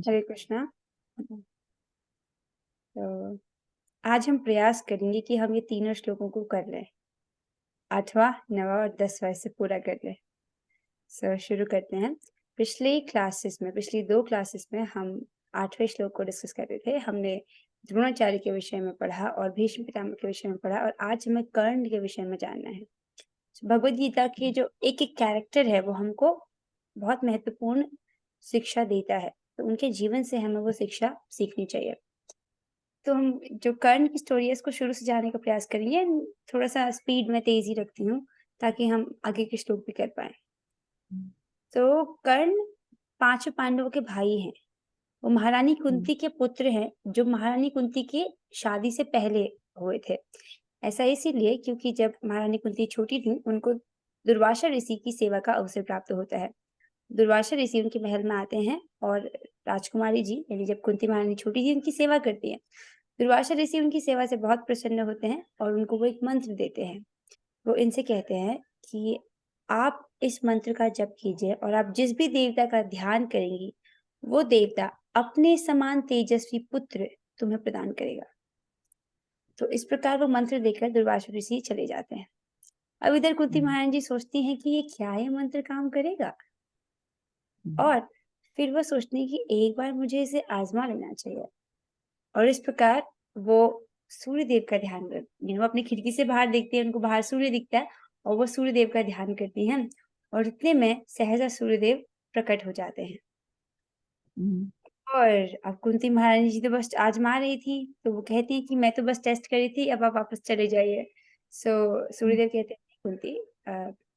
जी। हरे कृष्णा। तो आज हम प्रयास करेंगे कि हम ये तीनों श्लोकों को कर लें। 8वां, 9वां और 10वां इसे पूरा कर लें। शुरू करते हैं। पिछली 2 क्लासेस में हम 8वें श्लोक को डिस्कस कर रहे थे। हमने द्रोणाचार्य के विषय में पढ़ा और भीष्म पितामह के विषय में पढ़ा और आज हमें कर्ण के विषय में जानना है। भगवद गीता के जो एक-एक कैरेक्टर है वो हमको बहुत महत्वपूर्ण शिक्षा देता है। तो उनके जीवन से हमें वो शिक्षा सीखनी चाहिए। तो हम जो कर्ण की स्टोरी है इसको शुरू से जानने का प्रयास करेंगे। थोड़ा-सा स्पीड में तेज़ी रखती हूँ ताकि हम आगे के श्लोक भी कर पाएँ। तो कर्ण पाँचों पांडवों के भाई हैं। वो महारानी कुंती के पुत्र हैं जो महारानी कुंती की शादी से पहले हुए थे। ऐसा इसीलिए क्योंकि जब महारानी कुंती छोटी थीं उनको दुर्वासा ऋषि की सेवा का अवसर प्राप्त होता है। दुर्वासा ऋषि उनके महल में आते हैं और राजकुमारी जी यानी जब कुंती महारानी छोटी थी उनकी सेवा करती हैं। दुर्वासा ऋषि उनकी सेवा से बहुत प्रसन्न होते हैं और उनको वो एक मंत्र देते हैं। वो इनसे कहते हैं कि आप इस मंत्र का जप कीजिए और आप जिस भी देवता का ध्यान करेंगी, वो देवता अपने समान तेजस्वी पुत्र तुम्हें प्रदान करेगा। तो इस प्रकार वो मंत्र देकर दुर्वासा ऋषि चले जाते हैं। अब इधर कुंती महारानी जी सोचती हैं कि ये मंत्र काम करेगा? और फिर वो सोचती हैं कि एक बार मुझे इसे आज़मा लेना चाहिए। और इस प्रकार वो सूर्य देव का ध्यान वो अपनी खिड़की से बाहर देखती हैं, उनको बाहर सूर्य दिखता है और वो सूर्य देव का ध्यान करती हैं और इतने में सहसा सूर्य देव प्रकट हो जाते हैं। और अब कुंती महारानी जी तो बस आज़मा रही थी, तो वो कहती हैं कि मैं तो बस टेस्ट कर रही थी, अब आप वापस चले जाइए। सूर्यदेव कहते हैं, कुंती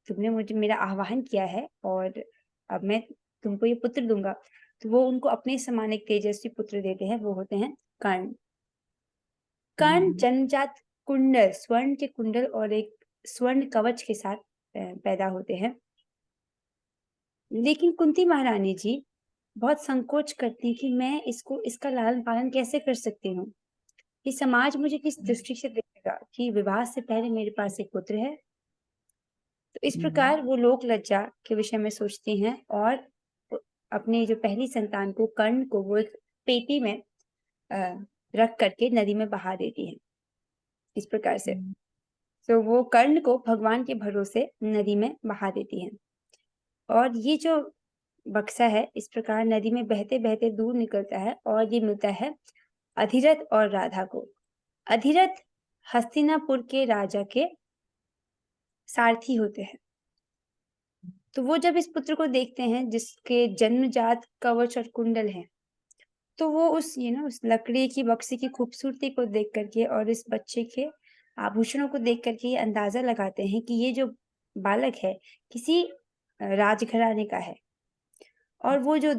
तुमने मुझे मेरा आह्वान किया है और अब मैं तुमको ये पुत्र दूँगा। तो वो उनको अपने समान एक तेजस्वी पुत्र देते हैं, वो होते हैं कर्ण। कर्ण जन्मजात कुंडल, स्वर्ण के कुंडल और एक स्वर्ण कवच के साथ पैदा होते हैं। लेकिन कुंती महारानी जी बहुत संकोच करती कि मैं इसका लालन-पालन कैसे कर सकती हूँ? कि समाज मुझे किस दृष्टि से देखेगा कि विवाह से पहले मेरे पास एक पुत्र है। तो इस प्रकार वो लोक लज्जा के विषय में सोचती हैं और अपनी जो पहली संतान को कर्ण को वो एक पेटी में अ, रख करके नदी में बहा देती हैं, इस प्रकार से। तो वो कर्ण को भगवान के भरोसे नदी में बहा देती हैं और ये जो बक्सा है इस प्रकार नदी में बहते-बहते दूर निकलता है और ये मिलता है अधिरथ और राधा को। अधिरथ हस्तिनापुर के राजा के सारथी होते हैं। तो वो जब इस पुत्र को देखते हैं जिसके जन्मजात कवच और कुंडल हैं, तो वो उस लकड़ी की बक्से की खूबसूरती को देख कर के और इस बच्चे के आभूषणों को देख कर के ये अंदाज़ा लगाते हैं कि ये जो बालक है किसी राजघराने का है। और वो जो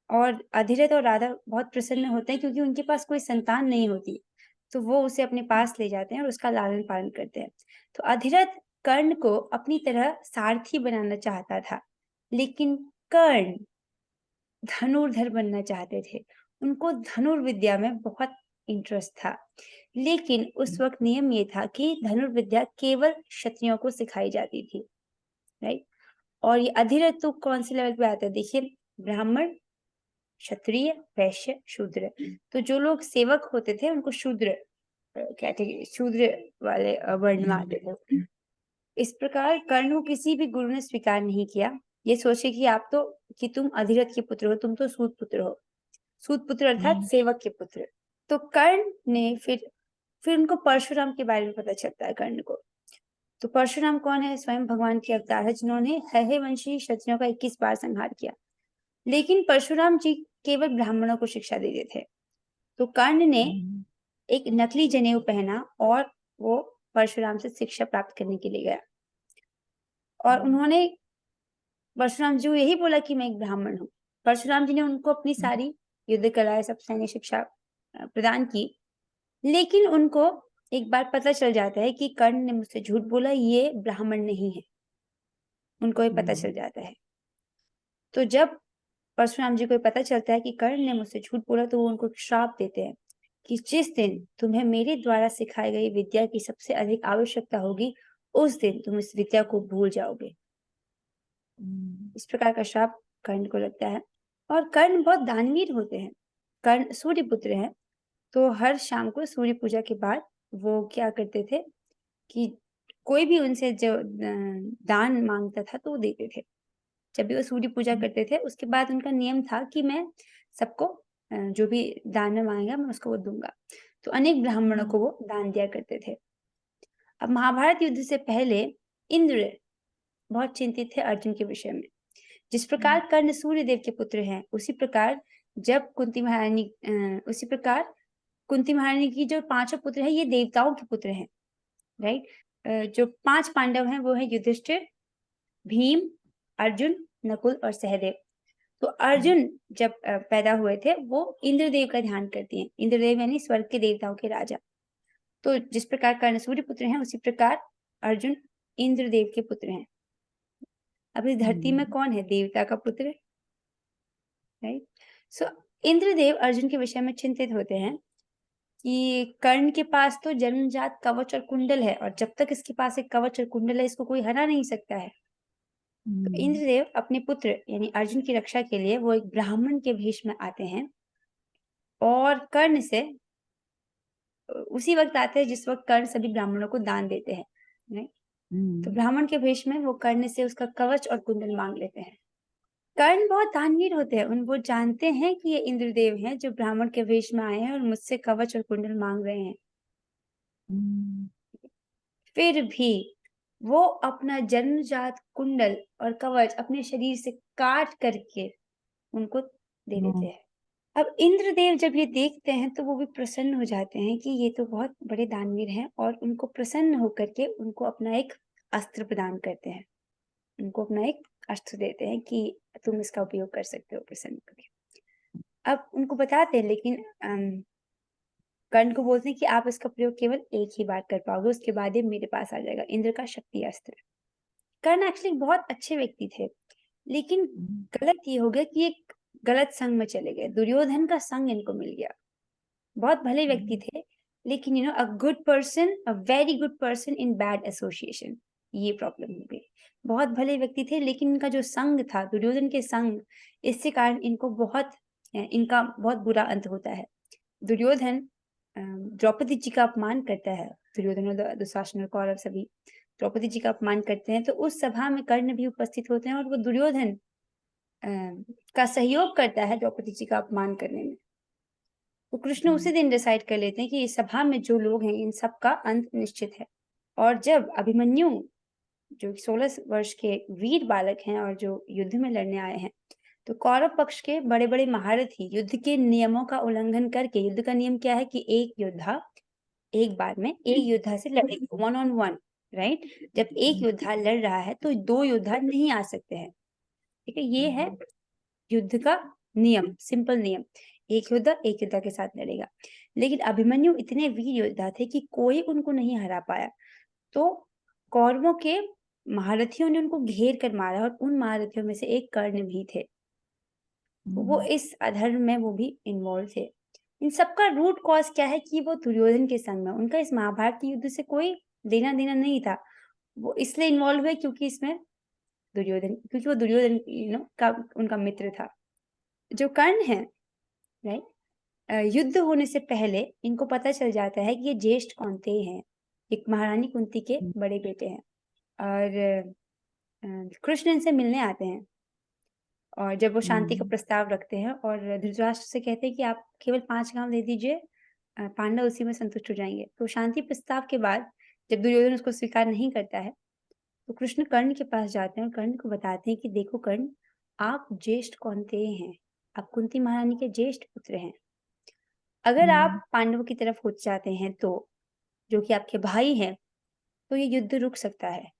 और अधिरथ और राधा बहुत प्रसन्न होते हैं क्योंकि उनके पास कोई संतान नहीं होती। तो वो उसे अपने पास ले जाते हैं और उसका लालन-पालन करते हैं। तो अधिरथ कर्ण को अपनी तरह सारथी बनाना चाहता था, लेकिन कर्ण धनुर्धर बनना चाहते थे। उनको धनुर्विद्या में बहुत इंटरेस्ट था। लेकिन उस वक़्त नियम ये था कि धनुर्विद्या केवल क्षत्रियों को सिखाई जाती थी, राइट? और ये अधिरथ तो कौन-से लेवल पे आता है देखिए ब्राह्मण, क्षत्रिय, वैश्य, शूद्र। तो जो लोग सेवक होते थे उनको शूद्र वाले वर्ण में आते थे। इस प्रकार कर्ण को किसी भी गुरु ने स्वीकार नहीं किया। ये सोचे कि तुम अधिरथ के पुत्र हो, तुम तो सूत पुत्र हो। सूत पुत्र अर्थात सेवक के पुत्र। तो कर्ण ने फिर उनको परशुराम के बारे में पता चलता है कर्ण को। तो परशुराम कौन है? स्वयं भगवान के अवतार है जिन्होंने हैहय वंशी क्षत्रियों का 21 बार संहार किया। लेकिन परशुराम जी केवल ब्राह्मणों को शिक्षा देते थे। तो कर्ण ने एक नकली जनेऊ पहना और वो परशुराम से शिक्षा प्राप्त करने के लिए गया। और उन्होंने परशुराम जी को यही बोला कि मैं एक ब्राह्मण हूँ। परशुराम जी ने उनको अपनी सारी युद्ध कलाएँ, सब सैन्य शिक्षा प्रदान की। लेकिन उनको एक बार पता चल जाता है कि कर्ण ने मुझसे झूठ बोला, ये ब्राह्मण नहीं है। उनको ये पता चल जाता है। तो जब परशुराम जी को ये पता चलता है कि कर्ण ने मुझसे झूठ बोला तो वो उनको श्राप देते हैं कि जिस दिन तुम्हें मेरे द्वारा सिखाई गई विद्या की सबसे अधिक आवश्यकता होगी, उस दिन तुम इस विद्या को भूल जाओगे। इस प्रकार का श्राप कर्ण को लगता है और कर्ण बहुत दानवीर होते हैं। कर्ण सूर्य पुत्र हैं, तो हर शाम को सूर्य पूजा के बाद वो क्या करते थे कि कोई भी उनसे जो दान मांगता था तो वो देते थे। जब भी वो सूर्य पूजा करते थे उसके बाद उनका नियम था कि मैं सबको जो भी दान में मांगेगा मैं उसको वो दूंगा। तो अनेक ब्राह्मणों को वो दान दिया करते थे। अब महाभारत युद्ध से पहले इंद्र बहुत चिंतित थे अर्जुन के विषय में। जिस प्रकार कर्ण सूर्य देव के पुत्र हैं, उसी प्रकार कुंती महारानी की जो पांचों पुत्र हैं ये देवताओं के पुत्र हैं, राइट। जो 5 पांडव हैं वो हैं युधिष्ठिर, भीम, अर्जुन, नकुल और सहदेव। तो अर्जुन जब पैदा हुए थे वो इंद्रदेव का ध्यान करती हैं। इंद्रदेव यानी स्वर्ग के देवताओं के राजा। तो जिस प्रकार कर्ण सूर्य पुत्र हैं उसी प्रकार अर्जुन इंद्रदेव के पुत्र हैं। अब इस धरती में कौन है देवता का पुत्र, राइट। सो इंद्रदेव अर्जुन के विषय में चिंतित होते हैं कि कर्ण के पास तो जन्मजात कवच और कुंडल है और जब तक इसके पास एक कवच और कुंडल है इसको कोई हरा नहीं सकता है। तो इंद्रदेव अपने पुत्र यानी अर्जुन की रक्षा के लिए वो एक ब्राह्मण के भेष में आते हैं और कर्ण से उसी वक्त आते हैं जिस वक्त कर्ण सभी ब्राह्मणों को दान देते हैं, राइट। तो ब्राह्मण के भेष में वो कर्ण से उसका कवच और कुंडल मांग लेते हैं। कर्ण बहुत दानवीर होते हैं। वो जानते हैं कि ये इंद्रदेव हैं जो ब्राह्मण के वेश में आए हैं और मुझसे कवच और कुंडल मांग रहे हैं। फिर भी वो अपना जन्मजात कुंडल और कवच अपने शरीर से काट करके उनको दे देते हैं। अब इंद्रदेव जब ये देखते हैं तो वो भी प्रसन्न हो जाते हैं कि ये तो बहुत बड़े दानवीर हैं और उनको प्रसन्न होकर के उनको अपना एक अस्त्र प्रदान करते हैं। उनको अपना एक अस्त्र देते हैं कि तुम इसका उपयोग कर सकते हो प्रसन्न करके। अब उनको बताते हैं लेकिन कर्ण को बोलते हैं कि आप इसका प्रयोग केवल एक ही बार कर पाओगे, उसके बाद ये मेरे पास आ जाएगा, इंद्र का शक्ति अस्त्र। कर्ण एक्चुअली बहुत अच्छे व्यक्ति थे, लेकिन गलत ये हो गया कि एक गलत संग में चले गए। दुर्योधन का संग इनको मिल गया। बहुत भले व्यक्ति थे, लेकिन a good person, a very good person in bad association, ये प्रॉब्लम हो गई। बहुत भले व्यक्ति थे लेकिन इनका जो संग था, दुर्योधन के संग, इसके कारण इनका बहुत बुरा अंत होता है। दुर्योधन द्रौपदी जी का अपमान करता है। दुर्योधन और दुशासन और कौरव सभी द्रौपदी जी का अपमान करते हैं, तो उस सभा में कर्ण भी उपस्थित होते हैं और वो दुर्योधन का सहयोग करता है द्रौपदी जी का अपमान करने में। तो कृष्ण उसी दिन डिसाइड कर लेते हैं कि इस सभा में जो लोग हैं इन सब का अंत निश्चित है। और जब अभिमन्यु जो 16 वर्ष के वीर बालक हैं और जो युद्ध में लड़ने आए हैं, तो कौरव पक्ष के बड़े-बड़े महारथी युद्ध के नियमों का उल्लंघन करके, युद्ध का नियम क्या है कि एक योद्धा एक बार में एक योद्धा से लड़ेगा, 1 on 1, राइट। जब एक योद्धा लड़ रहा है तो 2 योद्धा नहीं आ सकते हैं, ठीक है। ये है युद्ध का नियम, सिंपल नियम। एक योद्धा के साथ लड़ेगा। लेकिन अभिमन्यु इतने वीर योद्धा थे कि कोई उनको नहीं हरा पाया। तो कौरवों के महारथियों ने उनको घेर कर मारा और उन महारथियों में से एक कर्ण भी थे। वो इस अधर्म में वो भी इन्वॉल्व थे। इन सबका रूट कॉज क्या है कि वो दुर्योधन के संग में, उनका इस महाभारत के युद्ध से कोई लेना देना नहीं था। वो इसलिए इन्वॉल्व हुए क्योंकि वो दुर्योधन का उनका मित्र था। जो कर्ण है, राइट, युद्ध होने से पहले इनको पता चल जाता है कि ये ज्येष्ठ कौंतेय हैं, एक महारानी कुंती के बड़े बेटे हैं। और कृष्ण इनसे मिलने आते हैं और जब वो शांति का प्रस्ताव रखते हैं और धृतराष्ट्र से कहते हैं कि आप केवल 5 गांव दे दीजिए, पांडव उसी में संतुष्ट हो जाएंगे। तो शांति प्रस्ताव के बाद जब दुर्योधन उसको स्वीकार नहीं करता है तो कृष्ण कर्ण के पास जाते हैं और कर्ण को बताते हैं कि देखो कर्ण, आप ज्येष्ठ कौंतेय हैं, आप कुंती महारानी के ज्येष्ठ पुत्र हैं। अगर आप पांडवों की तरफ हो जाते हैं तो, जो कि आपके भाई हैं, तो ये युद्ध रुक सकता है।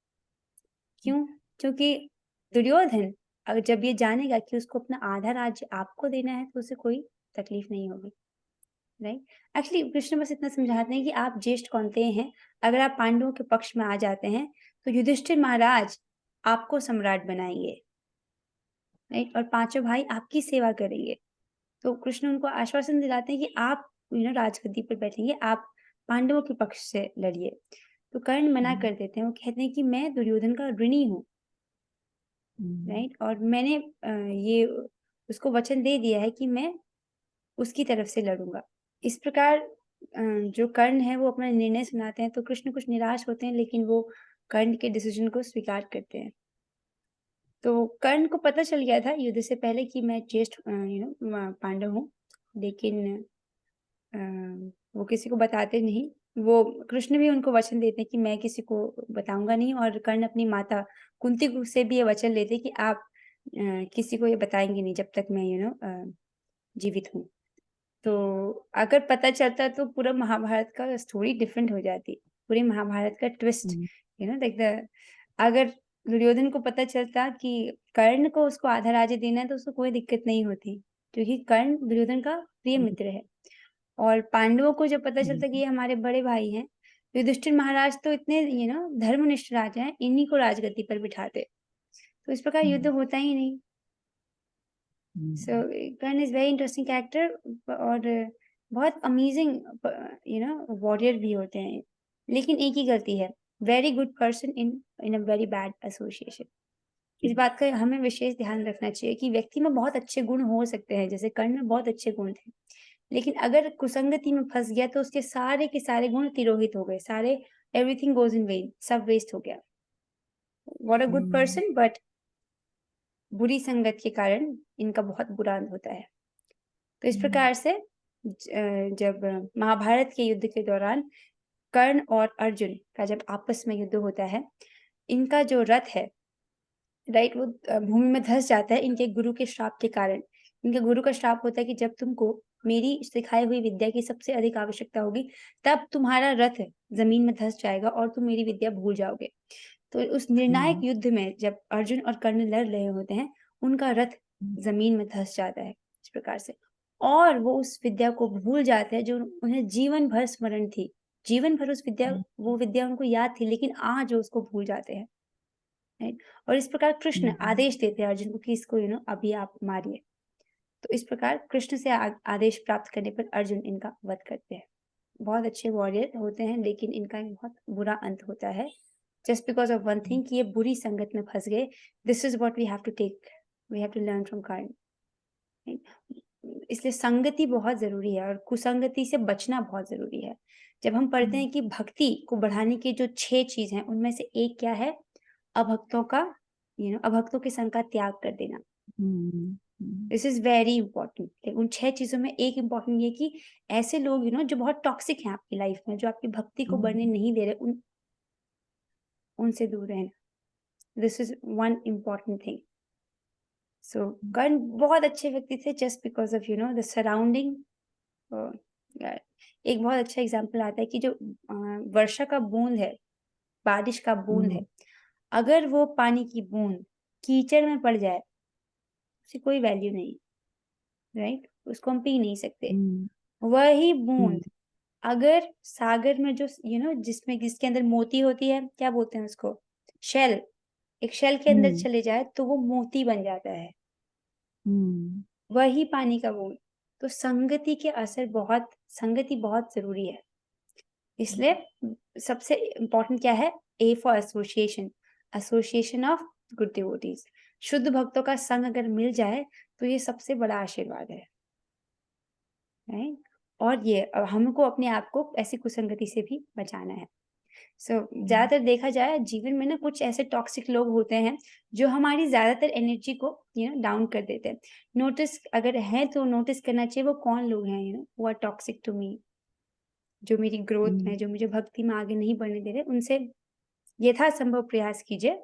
क्यों? क्योंकि दुर्योधन अगर जब ये जानेगा कि उसको अपना आधा राज्य आपको देना है तो उसे कोई तकलीफ नहीं होगी, राइट। एक्चुअली कृष्ण बस इतना समझाते हैं कि आप ज्येष्ठ कौंतेय हैं, अगर आप पांडवों के पक्ष में आ जाते हैं तो युधिष्ठिर महाराज आपको सम्राट बनाएंगे, राइट, और पांचों भाई आपकी सेवा करेंगे। तो कृष्ण उनको आश्वासन दिलाते हैं कि आप राजगद्दी पर बैठेंगे, आप पांडवों के पक्ष से लड़िए। तो कर्ण मना कर देते हैं, वो कहते हैं कि मैं दुर्योधन का ऋणी हूँ, राइट, और मैंने ये उसको वचन दे दिया है कि मैं उसकी तरफ से लड़ूँगा। इस प्रकार जो कर्ण है वो अपना निर्णय सुनाते हैं, तो कृष्ण कुछ निराश होते हैं, लेकिन वो कर्ण के डिसीज़न को स्वीकार करते हैं। तो कर्ण को पता चल गया था युद्ध से पहले कि मैं ज्येष्ठ पांडव हूँ, लेकिन अ, वो किसी को बताते नहीं। वो कृष्ण भी उनको वचन देते हैं कि मैं किसी को बताऊँगा नहीं, और कर्ण अपनी माता कुंती को से भी ये वचन लेते हैं कि आप किसी को ये बताएँगे नहीं जब तक मैं जीवित हूँ। तो अगर पता चलता तो पूरा महाभारत का स्टोरी डिफरेंट हो जाती। पूरे महाभारत का ट्विस्ट, हम्म, लाइक द अगर दुर्योधन को पता चलता कि कर्ण को उसको आधा राज्य देना है, तो उसको कोई दिक्कत नहीं होती, क्योंकि कर्ण दुर्योधन का प्रिय हम्म, मित्र है। और पांडवों को जब पता चलता कि हम्म, ये हमारे बड़े भाई हैं, युधिष्ठिर महाराज तो इतने धर्मनिष्ठ राजा हैं, इन्हीं को राजगद्दी पर बिठाते। तो इस प्रकार युद्ध हम्म, होता ही नहीं। सो हम्म, कर्ण इज़ वेरी इंटरेस्टिंग कैरेक्टर, और बहुत अमेजिंग वॉरियर भी होते हैं। लेकिन एक ही गलती है, very good person in in a very bad association. इस बात का हमें विशेष ध्यान रखना चाहिए कि व्यक्ति में बहुत अच्छे गुण हो सकते हैं, जैसे कर्ण में बहुत अच्छे गुण थे। लेकिन अगर कुसंगति में फँस गया तो उसके सारे के सारे गुण तिरोहित हो गए, सारे एवरीथिंग गोज़ इन वेन, सब वेस्ट हो गया। What a good hmm, person, but बुरी संगत के कारण इनका बहुत बुरा अंत होता है। तो इस हम्म, प्रकार से जब महाभारत के युद्ध के दौरान कर्ण और अर्जुन का जब आपस में युद्ध होता है, इनका जो रथ है, राइट, वो भूमि में धँस जाता है इनके गुरु के श्राप के कारण। इनके गुरु का श्राप होता है कि जब तुमको मेरी सिखाई हुई विद्या की सबसे अधिक आवश्यकता होगी, तब तुम्हारा रथ ज़मीन में धँस जाएगा और तुम मेरी विद्या भूल जाओगे। तो उस निर्णायक हम्म, युद्ध में जब अर्जुन और कर्ण लड़ रहे होते हैं, उनका रथ ज़मीन में धँस जाता है, इस प्रकार से। और वो उस विद्या को भूल जाते हैं जो उन्हें जीवन भर स्मरण थी। जीवन भर हम्म, वो विद्या उनको याद थी, लेकिन आज वो उसको भूल जाते हैं, राइट? और इस प्रकार कृष्ण हम्म, आदेश देते हैं अर्जुन को कि इसको अभी आप मारिए। तो इस प्रकार कृष्ण से आदेश प्राप्त करने पर अर्जुन इनका वध करते हैं। बहुत अच्छे वॉरियर होते हैं, लेकिन इनका एक बहुत बुरा अंत होता है, just because of one thing कि ये बुरी संगत में फँस गए। This is what we have to learn from Karna, right? इसलिए संगति बहुत ज़रूरी है और कुसंगति से बचना बहुत ज़रूरी है। जब हम पढ़ते हैं कि भक्ति को बढ़ाने की जो 6 चीज़ हैं, उनमें से एक क्या है? अभक्तों का अभक्तों के संग का त्याग कर देना। हम्म, हम्म, दिस इज़ वेरी इम्पोर्टेंट। उन 6 चीज़ों में एक इम्पोर्टेंट ये कि ऐसे लोग जो बहुत टॉक्सिक हैं आपकी लाइफ में, जो आपकी भक्ति को बढ़ने हम्म, नहीं दे रहे, उनसे दूर रहना। This is one important thing. So Karna बहुत अच्छे व्यक्ति थे, just because of the surrounding. Uh, या एक बहुत अच्छा एग्ज़ाम्पल आता है कि जो वर्षा का बूँद है, बारिश का बूँद है, हम्म, अगर वो पानी की बूँद कीचड़ में पड़ जाए, उसकी कोई वैल्यू नहीं, राइट? उसको हम पी नहीं सकते। हम्म, वही हम्म, बूँद अगर सागर में जो जिसमें जिसके अंदर मोती होती है, क्या बोलते हैं उसको? शेल, एक शेल के अंदर हम्म, चले जाए तो वो मोती बन जाता है, हम्म, वही पानी का बूँद। तो संगति बहुत ज़रूरी है। इसलिए सबसे इम्पोर्टेंट क्या है? A for association, association of good devotees. शुद्ध भक्तों का संग अगर मिल जाए, तो ये सबसे बड़ा आशीर्वाद है, राइट? और ये हमको अपने आप को ऐसी कुसंगति से भी बचाना है। सो ज़्यादातर देखा जाए जीवन में ना कुछ ऐसे टॉक्सिक लोग होते हैं, जो हमारी ज़्यादातर एनर्जी को डाउन कर देते हैं। नोटिस अगर है तो नोटिस करना चाहिए वो कौन लोग हैं who are toxic to me, जो मेरी ग्रोथ में, हम्म, जो मुझे भक्ति में आगे नहीं बढ़ने दे रहे, उनसे यथासंभव प्रयास कीजिए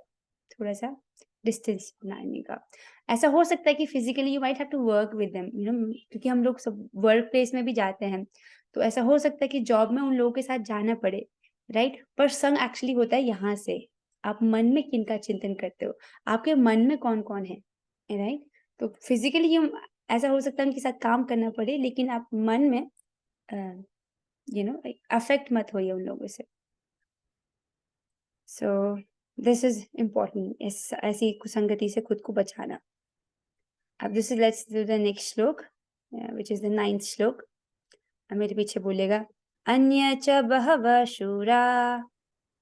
थोड़ा-सा डिस्टेंस बनाने का। ऐसा हो सकता है कि physically you might have to work with them, क्योंकि हम लोग सब वर्क प्लेस में भी जाते हैं, तो ऐसा हो सकता है कि जॉब में उन लोगों के साथ जाना पड़े, राइट? पर संग एक्चुअली होता है यहाँ से, आप मन में किनका चिंतन करते हो, आपके मन में कौन-कौन है, राइट? तो फिज़िकली हम ऐसा हो सकता है उनके साथ काम करना पड़े, लेकिन आप मन में अ, अफ़ेक्ट मत होइए उन लोगों से। सो दिस इज़ इम्पोर्टेंट, इस ऐसी कुसंगति से खुद को बचाना। अब जैसे लेट्स डू द नेक्स्ट श्लोक, व्हिच इज़ द 9th श्लोक। अब मेरे पीछे बोलिएगा, अन्य च बहवः शूरा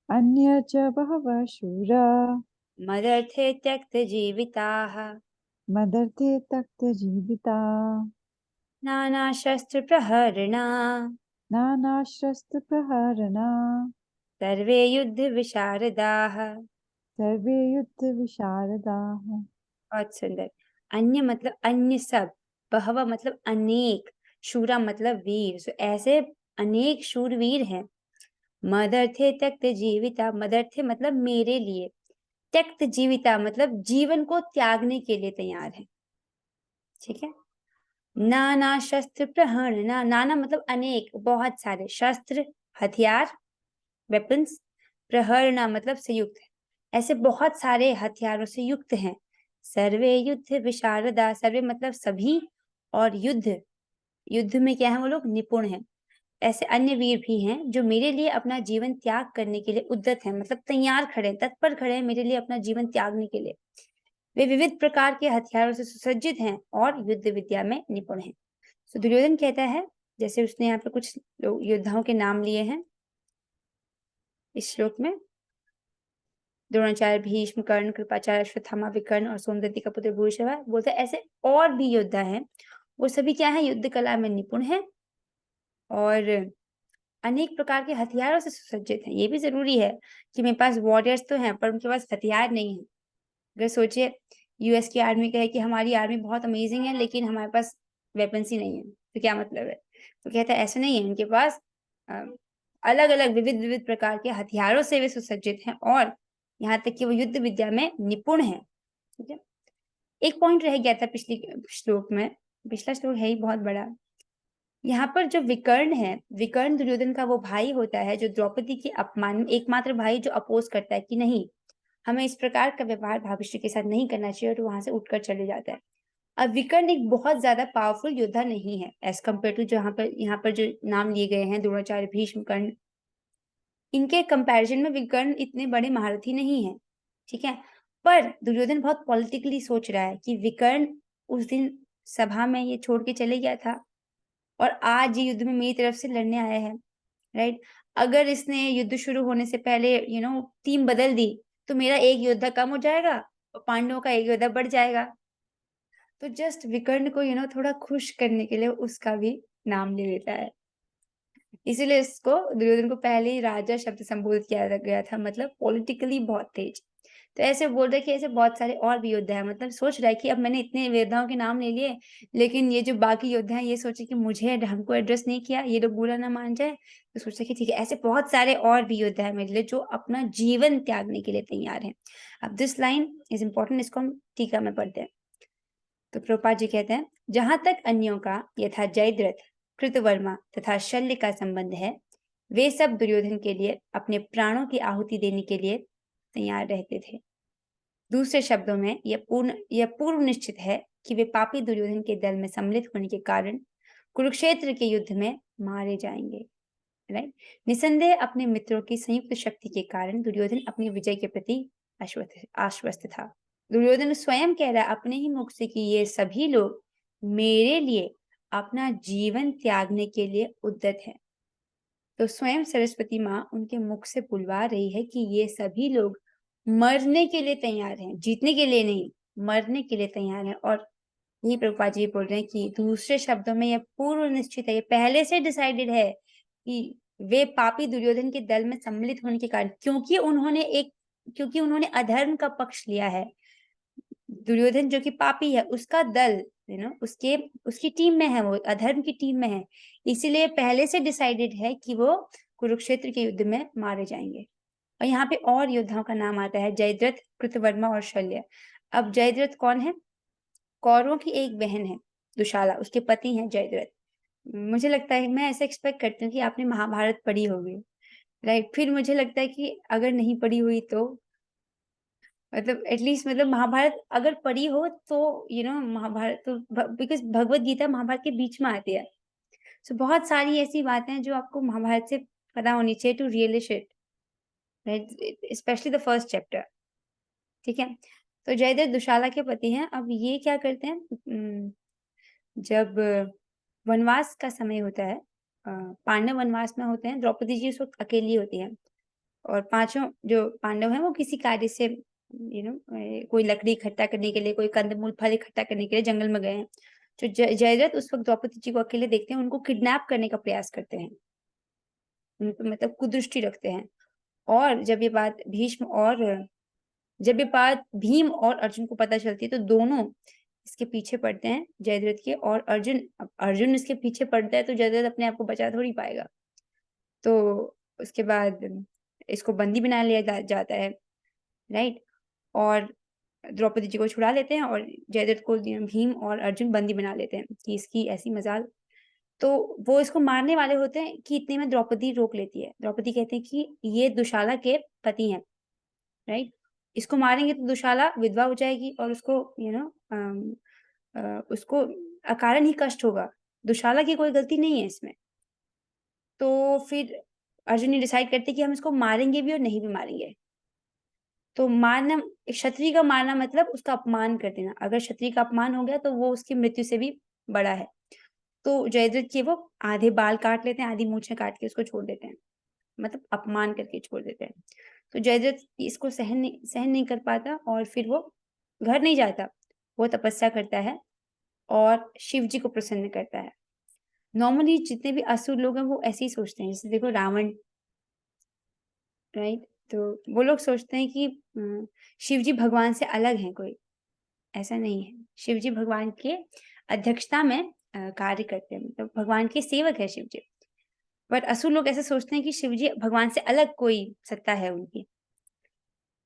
अन्य च बहवः शूरा मदर्थे त्यक्तजीविताः मदर्थे तक्त जीविता नानाशस्त्रप्रहरणा नानाशस्त्रप्रहरणा सर्वे युद्धविशारदाः। सर्वे युद्ध विशारदाः। बहुत सुंदर। अन्य मतलब अन्य सब, बहवा मतलब अनेक, शूरा मतलब वीर। सो ऐसे अनेक शूरवीर हैं। मदर्थे त्यक्त जीविता, मदर्थे मतलब मेरे लिए, त्यक्त जीविता मतलब जीवन को त्यागने के लिए तैयार है। ठीक है। नाना शस्त्र प्रहरणा, नाना मतलब अनेक, बहुत सारे, शस्त्र हथियार, वेपन्स, प्रहरणा मतलब संयुक्त, ऐसे बहुत सारे हथियारों से युक्त हैं। सर्वे युद्ध विशारदा, सर्वे मतलब सभी, और युद्ध, युद्ध में क्या है वो लोग निपुण हैं। ऐसे अन्य वीर भी हैं जो मेरे लिए अपना जीवन त्याग करने के लिए उद्यत हैं, मतलब तैयार खड़े हैं, तत्पर खड़े हैं मेरे लिए अपना जीवन त्यागने के लिए। वे विविध प्रकार के हथियारों से सुसज्जित हैं और युद्ध विद्या में निपुण हैं। तो दुर्योधन कहता है, जैसे उसने यहाँ पे कुछ योद्धाओं के नाम लिए हैं इस श्लोक में, द्रोणाचार्य, भीष्म, कर्ण, कृपाचार्य, अश्वत्थामा, विकर्ण और सोमदत्ती का पुत्र भूरिश्रवा। बोलते हैं ऐसे और भी योद्धा हैं, वो सभी क्या है, युद्ध कला में निपुण हैं और अनेक प्रकार के हथियारों से सुसज्जित हैं। ये भी जरूरी है कि मेरे पास वॉरियर्स तो हैं पर उनके पास हथियार नहीं है। अगर सोचिए यूएस की आर्मी कहे कि हमारी आर्मी बहुत अमेजिंग है लेकिन हमारे पास वेपन्स ही नहीं है, तो क्या मतलब है? तो कहता है ऐसा नहीं है, उनके पास अलग अलग विविध विविध प्रकार के हथियारों से वे सुसज्जित हैं और यहाँ तक कि वो युद्ध विद्या में निपुण है। ठीक है। एक पॉइंट रह गया था पिछली श्लोक में, पिछला श्लोक है ही बहुत बड़ा। यहाँ पर जो विकर्ण है, विकर्ण दुर्योधन का वो भाई होता है जो द्रौपदी के अपमान, एकमात्र भाई जो अपोज करता है कि नहीं, हमें इस प्रकार का व्यवहार भाग्यश्री के साथ नहीं करना चाहिए, और वहां से उठकर चले जाता है। अब विकर्ण एक बहुत ज्यादा पावरफुल योद्धा नहीं है एज कम्पेयर टू जो यहाँ पर जो नाम लिए गए हैं, द्रोणाचार्य, भीष्म, कर्ण, इनके कंपैरिजन में विकर्ण इतने बड़े महारथी नहीं है। ठीक है। पर दुर्योधन बहुत पॉलिटिकली सोच रहा है कि विकर्ण उस दिन सभा में ये छोड़ के चले गया था और आज ये युद्ध में मेरी तरफ से लड़ने आया है, राइट? अगर इसने युद्ध शुरू होने से पहले टीम बदल दी तो मेरा एक योद्धा कम हो जाएगा और पांडवों का एक योद्धा बढ़ जाएगा। तो जस्ट विकर्ण को थोड़ा खुश करने के लिए उसका भी नाम ले लेता है। इसीलिए इसको, दुर्योधन को पहले ही राजा शब्द संबोधित किया गया था, मतलब पॉलिटिकली बहुत तेज। तो ऐसे बोल रहे कि ऐसे बहुत सारे और भी योद्धा है, मतलब सोच रहा है कि अब मैंने इतने योद्धाओं के नाम ले लिए लेकिन ये जो बाकी योद्धा हैं ये सोचे कि मुझे हमको एड्रेस नहीं किया, ये लोग बुरा ना मान जाए, तो सोचा कि ठीक है ऐसे बहुत सारे और भी योद्धा है मेरे लिए जो अपना जीवन त्यागने के लिए तैयार हैं। अब दिस लाइन इज इंपॉर्टेंट, इसको हम टीका में पढ़ते हैं। तो प्रभुपाद जी कहते हैं, जहां तक अन्यों का यथा जयद्रथ, कृतवर्मा तथा शल्य का संबंध है, वे सब दुर्योधन के लिए अपने प्राणों की आहुति देने के लिए तैयार रहते थे। दूसरे शब्दों में यह पूर्व निश्चित है कि वे पापी दुर्योधन के दल में सम्मिलित होने के कारण कुरुक्षेत्र के युद्ध में मारे जाएंगे। राइट। निसंदेह अपने मित्रों की संयुक्त शक्ति के कारण दुर्योधन अपनी विजय के प्रति आश्वस्त था। दुर्योधन स्वयं कह रहा है अपने ही मुख से कि ये सभी लोग मेरे लिए अपना जीवन त्यागने के लिए उद्यत है। तो स्वयं सरस्वती माँ उनके मुख से बुलवा रही है कि ये सभी लोग मरने के लिए तैयार हैं, जीतने के लिए नहीं, मरने के लिए तैयार हैं। और यही प्रभुपाद जी बोल रहे हैं कि दूसरे शब्दों में यह पूर्व निश्चित है, ये पहले से डिसाइडेड है कि वे पापी दुर्योधन के दल में सम्मिलित होने के कारण, क्योंकि उन्होंने अधर्म का पक्ष लिया है, दुर्योधन जो कि पापी है उसका दल उसकी टीम में है, वो अधर्म की टीम में है, इसीलिए पहले से डिसाइडेड है कि वो कुरुक्षेत्र के युद्ध में मारे जाएंगे। और यहाँ पे और योद्धाओं का नाम आता है, जयद्रथ, कृतवर्मा और शल्य। अब जयद्रथ कौन है? कौरवों की एक बहन है दुशाला, उसके पति हैं जयद्रथ। मुझे लगता है, मैं ऐसा एक्सपेक्ट करती हूँ कि आपने महाभारत पढ़ी होगी, राइट? फिर मुझे लगता है कि अगर नहीं पढ़ी हुई तो मतलब एटलीस्ट, मतलब महाभारत अगर पढ़ी हो तो महाभारत तो बिकॉज भगवत गीता महाभारत के बीच में आती है। सो बहुत सारी ऐसी बातें हैं जो आपको महाभारत से पता होनी चाहिए to relish it, right? Specially the first chapter. ठीक है। तो जयद्रथ दुशाला के पति हैं। अब ये क्या करते हैं, जब वनवास का समय होता है, पांडव वनवास में होते हैं, द्रौपदी जी उस वक्त अकेली होती हैं और पांचों जो पांडव हैं वो किसी कार्य से कोई लकड़ी इकट्ठा करने के लिए, कोई कंदमूल फल इकट्ठा करने के लिए जंगल में गए हैं। जो जयद्रथ उस वक़्त द्रौपदी जी को अकेले देखते हैं, उनको किडनैप करने का प्रयास करते हैं। उन पे मतलब कुदृष्टि रखते हैं। और जब ये बात भीम और अर्जुन को पता चलती है, तो दोनों इसके पीछे पड़ते हैं जयद्रथ के। और अब अर्जुन इसके पीछे पड़ता है, तो जयद्रथ अपने आप को बचा थोड़ी पाएगा। तो उसके बाद इसको बंदी बना लिया जाता है, राइट? और द्रौपदी जी को छुड़ा लेते हैं और जयद्रथ को भीम और अर्जुन बंदी बना लेते हैं कि इसकी ऐसी मजाल। तो वो इसको मारने वाले होते हैं कि इतने में द्रौपदी रोक लेती है। द्रौपदी कहते हैं कि ये दुशाला के पति हैं, राइट? इसको मारेंगे तो दुशाला विधवा हो जाएगी और उसको अकारण ही कष्ट होगा। दुशाला की कोई गलती नहीं है इसमें। तो फिर अर्जुन ये डिसाइड करते हैं कि हम इसको मारेंगे भी और नहीं भी मारेंगे। तो मारना, एक क्षत्रिय का मारना मतलब उसका अपमान कर देना। अगर क्षत्रिय का अपमान हो गया तो वो उसकी मृत्यु से भी बड़ा है। तो जयद्रथ के वो आधे बाल काट लेते हैं, आधी मूंछें काट के उसको छोड़ देते हैं। मतलब अपमान करके छोड़ देते हैं। तो जयद्रथ इसको सहन नहीं कर पाता और फिर वो घर नहीं जाता। वो तपस्या करता है और शिव जी को प्रसन्न करता है। नॉर्मली जितने भी असुर लोग हैं वो ऐसे ही सोचते हैं। जैसे देखो रावण, राइट? तो वो लोग सोचते हैं कि शिव जी भगवान से अलग हैं कोई, ऐसा नहीं है। शिव जी भगवान के अध्यक्षता में कार्य करते हैं, मतलब भगवान के सेवक है शिव जी। बट असुर लोग ऐसे सोचते हैं कि शिव जी भगवान से अलग कोई सत्ता है उनकी।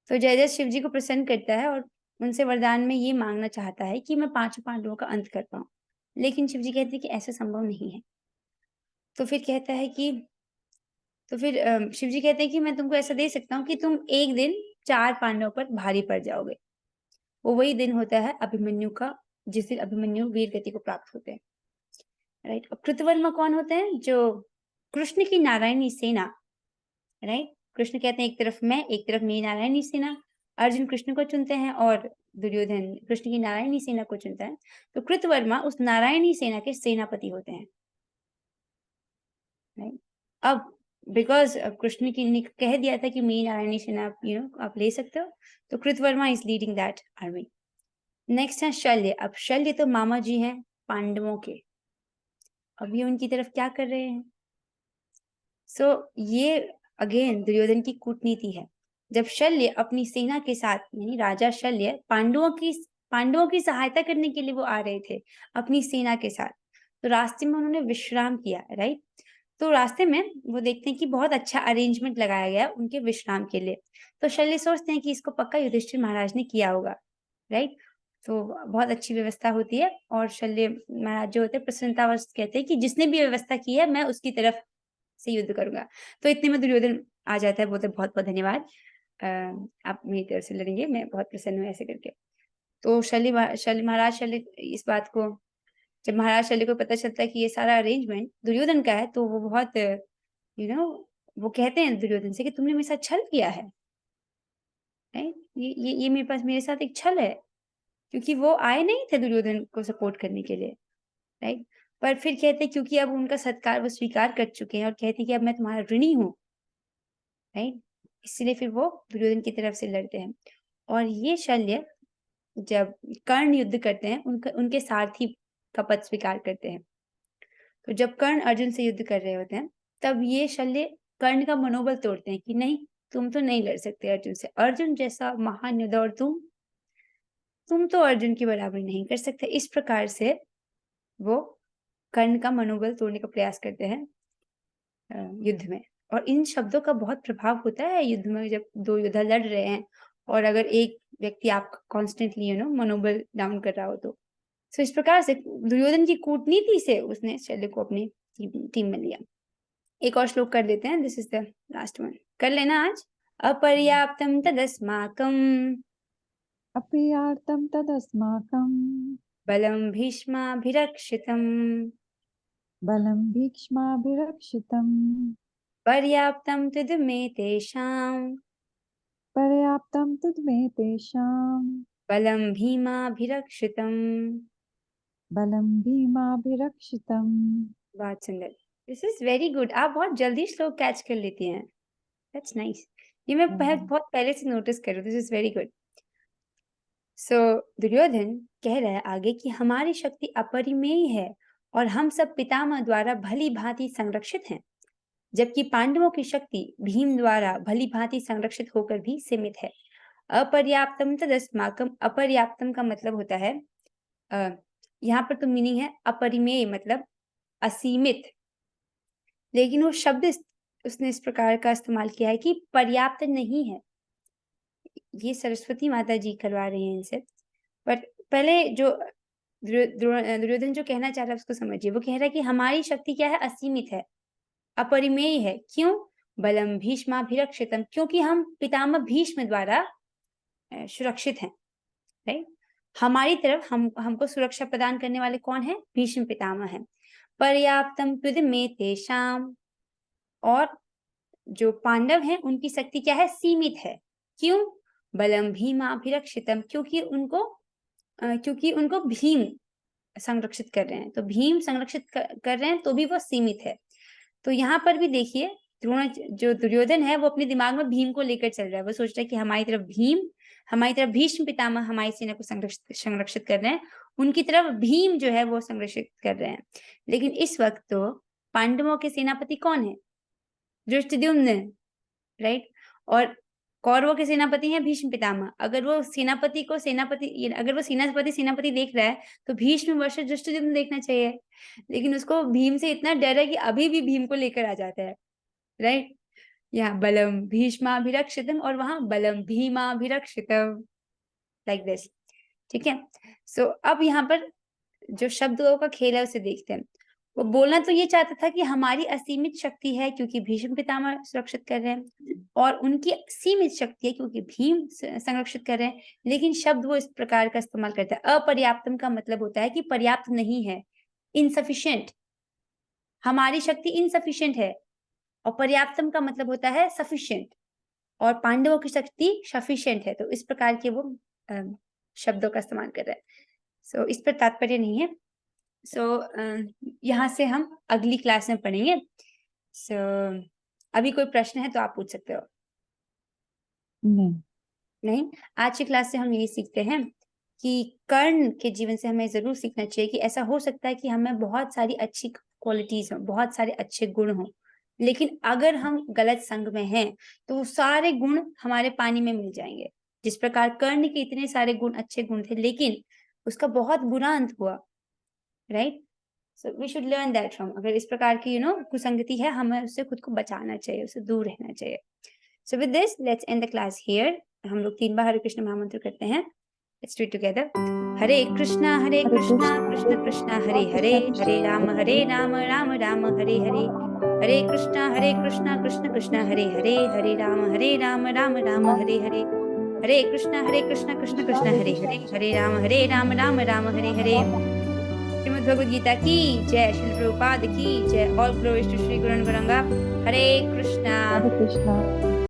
तो जयद्रथ शिव जी को प्रसन्न करता है और उनसे वरदान में ये मांगना चाहता है कि मैं पांचों पांडवों का अंत कर पाऊं। लेकिन शिव जी कहते हैं कि ऐसा संभव नहीं है। तो फिर कहता है कि तो फिर शिव जी कहते हैं कि मैं तुमको ऐसा दे सकता हूँ कि तुम एक दिन 4 पांडवों पर भारी पड़ जाओगे। वो वही दिन होता है अभिमन्यु का, जिस दिन अभिमन्यु वीर गति को प्राप्त होते हैं, राइट? और कृतवर्मा कौन होते हैं? जो कृष्ण की नारायणी सेना, राइट? कृष्ण कहते हैं एक तरफ मैं, एक तरफ मेरी नारायणी सेना। अर्जुन कृष्ण को चुनते हैं और दुर्योधन कृष्ण की नारायणी सेना को चुनता है। तो कृतवर्मा उस नारायणी सेना के सेनापति होते हैं, राइट? अब बिकॉज़ कृष्ण की ने कह दिया था कि मेरी नारायणी सेना आप ले सकते हो, तो Kritavarma is leading that army. Next है शल्य। अब शल्य तो मामा जी हैं पांडवों के। अब ये उनकी तरफ क्या कर रहे हैं? सो ये अगेन दुर्योधन की कूटनीति है। जब शल्य अपनी सेना के साथ, यानी राजा शल्य पांडवों की सहायता करने के लिए वो आ रहे थे अपनी सेना के साथ। तो रास्ते में उन्होंने विश्राम किया, राइट? तो रास्ते में वो देखते हैं कि बहुत अच्छा अरेंजमेंट लगाया गया है उनके विश्राम के लिए। तो शल्य सोचते हैं कि इसको पक्का युधिष्ठिर महाराज ने किया होगा, राइट? तो बहुत अच्छी व्यवस्था होती है और शल्य महाराज जो होते हैं प्रसन्नतावश कहते हैं कि जिसने भी व्यवस्था की है मैं उसकी तरफ से युद्ध करूँगा। तो इतने में दुर्योधन आ जाता है, बोलता है बहुत-बहुत धन्यवाद। अ, आप मेरी तरफ से लड़ेंगे, मैं बहुत प्रसन्न हूँ ऐसे करके। तो शल्य इस बात को, जब महाराज शल्य को पता चलता है कि ये सारा अरेंजमेंट दुर्योधन का है, तो वो बहुत यू नो वो कहते हैं दुर्योधन से कि तुमने मेरे साथ छल किया है, राइट? ये मेरे साथ एक छल है, क्योंकि वो आए नहीं थे दुर्योधन को सपोर्ट करने के लिए, राइट? पर फिर कहते हैं क्योंकि अब उनका सत्कार वो स्वीकार कर चुके हैं और कहते हैं कि अब मैं तुम्हारा ऋणी हूँ, राइट? इसीलिए फिर वो दुर्योधन की तरफ से लड़ते हैं। और ये शल्य जब कर्ण युद्ध करते हैं, उनके सारथी का पद स्वीकार करते हैं। तो जब कर्ण अर्जुन से युद्ध कर रहे होते हैं, तब ये शल्य कर्ण का मनोबल तोड़ते हैं कि नहीं, तुम तो नहीं लड़ सकते अर्जुन से। अर्जुन जैसा महान योद्धा और तुम तो अर्जुन की बराबरी नहीं कर सकते। इस प्रकार से वो कर्ण का मनोबल तोड़ने का प्रयास करते हैं युद्ध में। और इन शब्दों का बहुत प्रभाव होता है युद्ध में, जब 2 योद्धा लड़ रहे हैं और अगर एक व्यक्ति आपका कॉन्स्टेंटली मनोबल डाउन कर रहा हो तो। सो इस प्रकार से दुर्योधन की कूटनीति से उसने शल्य को अपनी टीम में लिया। एक और श्लोक कर देते हैं, this is the last one. कर लेना आज। अपर्याप्तम तदस्माकं अप्रियार्तं तदस्माकं बलं भीष्माभिरक्षितम् बलं भीक्ष्माभिरक्षितम् पर्याप्तं तद्मे तेषां पर्याप्तं तद्मे तेषां बलं भीमाभिरक्षितम्। बलं भीमाभिरक्षितम्। बहुत सुंदर। This is very good. आप बहुत जल्दी श्लोक कैच कर लेती हैं। That's nice. ये मैं हम्म, बहुत पहले से नोटिस कर रही हूँ। This is very good. So Duryodhana कह रहा है आगे कि हमारी शक्ति अपरिमेय है और हम सब पितामह द्वारा भली भांति संरक्षित हैं, जबकि पांडवों की शक्ति भीम द्वारा भली भांति संरक्षित होकर भी सीमित है। अपर्याप्तम तदस्माकम, अपर्याप्तम का मतलब होता है यहाँ पर तो मीनिंग है अपरिमेय मतलब असीमित, लेकिन वो शब्द उसने इस प्रकार का इस्तेमाल किया है कि पर्याप्त नहीं है। ये सरस्वती माता जी करवा रही हैं इनसे। बट पहले जो दुर्योधन जो कहना चाह रहा है उसको समझिए। वो कह रहा है कि हमारी शक्ति क्या है, असीमित है, अपरिमेय है। क्यों? बलम भीष्माभिरक्षितम, क्योंकि हम पितामह भीष्म द्वारा सुरक्षित हैं, राइट। हमारी तरफ हमको सुरक्षा प्रदान करने वाले कौन है? भीष्म पितामह है। पर्याप्तम में तेषाम, और जो पांडव हैं उनकी शक्ति क्या है? सीमित है। क्यों? बलम भीमाभिरक्षितम, क्योंकि उनको भीम संरक्षित कर रहे हैं। तो भीम संरक्षित कर रहे हैं तो भी वो सीमित है। तो यहाँ पर भी देखिए जो दुर्योधन है वो अपने दिमाग में भीम को लेकर चल रहा है। वो सोच रहा है कि हमारी तरफ भीष्म पितामह हमारी सेना को संरक्षित कर रहे हैं, उनकी तरफ भीम जो है वो संरक्षित कर रहे हैं। लेकिन इस वक्त तो पांडवों के सेनापति कौन है? धृष्टद्युम्न, राइट। और कौरवों के सेनापति हैं भीष्म पितामह। अगर वो सेनापति देख रहा है तो भीष्म वर्सेस धृष्टद्युम्न देखना चाहिए, लेकिन उसको भीम से इतना डर है कि अभी भी भीम को लेकर आ जाता है, राइट। यहाँ बलम भीष्माभिरक्षितम और वहां बलम भीमाभिरक्षितम, लाइक दिस, ठीक है। सो अब यहाँ पर जो शब्दों का खेल है उसे देखते हैं। वो बोलना तो ये चाहता था कि हमारी असीमित शक्ति है क्योंकि भीष्म पितामह सुरक्षित कर रहे हैं, और उनकी सीमित शक्ति है क्योंकि भीम संरक्षित कर रहे हैं। लेकिन शब्द वो इस प्रकार का इस्तेमाल करता है। अपर्याप्तम का मतलब होता है कि पर्याप्त नहीं है, इनसफिशिएंट। हमारी शक्ति इनसफिशिएंट है, और पर्याप्तम का मतलब होता है सफिशिएंट, और पांडवों की शक्ति सफिशिएंट है। तो इस प्रकार के वो शब्दों का इस्तेमाल कर रहे हैं। सो इस पर तात्पर्य नहीं है। सो यहाँ से हम अगली क्लास में पढ़ेंगे। सो अभी कोई प्रश्न है तो आप पूछ सकते हो। नहीं, आज की क्लास से हम यही सीखते हैं कि कर्ण के जीवन से हमें जरूर सीखना चाहिए कि ऐसा हो सकता है कि हमें बहुत सारी अच्छी क्वालिटीज हो, बहुत सारे अच्छे गुण हो, लेकिन अगर हम गलत संग में हैं तो वो सारे गुण हमारे पानी में मिल जाएंगे। जिस प्रकार कर्ण के इतने सारे गुण, अच्छे गुण थे, लेकिन उसका बहुत बुरा अंत हुआ, right. So we should learn that from. अगर इस प्रकार की कुसंगति है, हमें उससे खुद को बचाना चाहिए, उससे दूर रहना चाहिए। So with this let's end the class here. हम लोग 3 बार हरे कृष्ण महामंत्र करते हैं। Let's do it together. Hare Krishna Krishna Krishna Hare Hare, Hare Rama Rama Rama Hare Hare, Hare Krishna Krishna Krishna Hare Hare, Hare Rama Rama Hare Hare, Hare Krishna Krishna Krishna Hare Hare, Hare Rama Rama Hare Hare. Shrimad Bhagavad Gita की जय, श्रील प्रभुपाद की जय। All glories to Shri Guru Gauranga. Hare Krishna.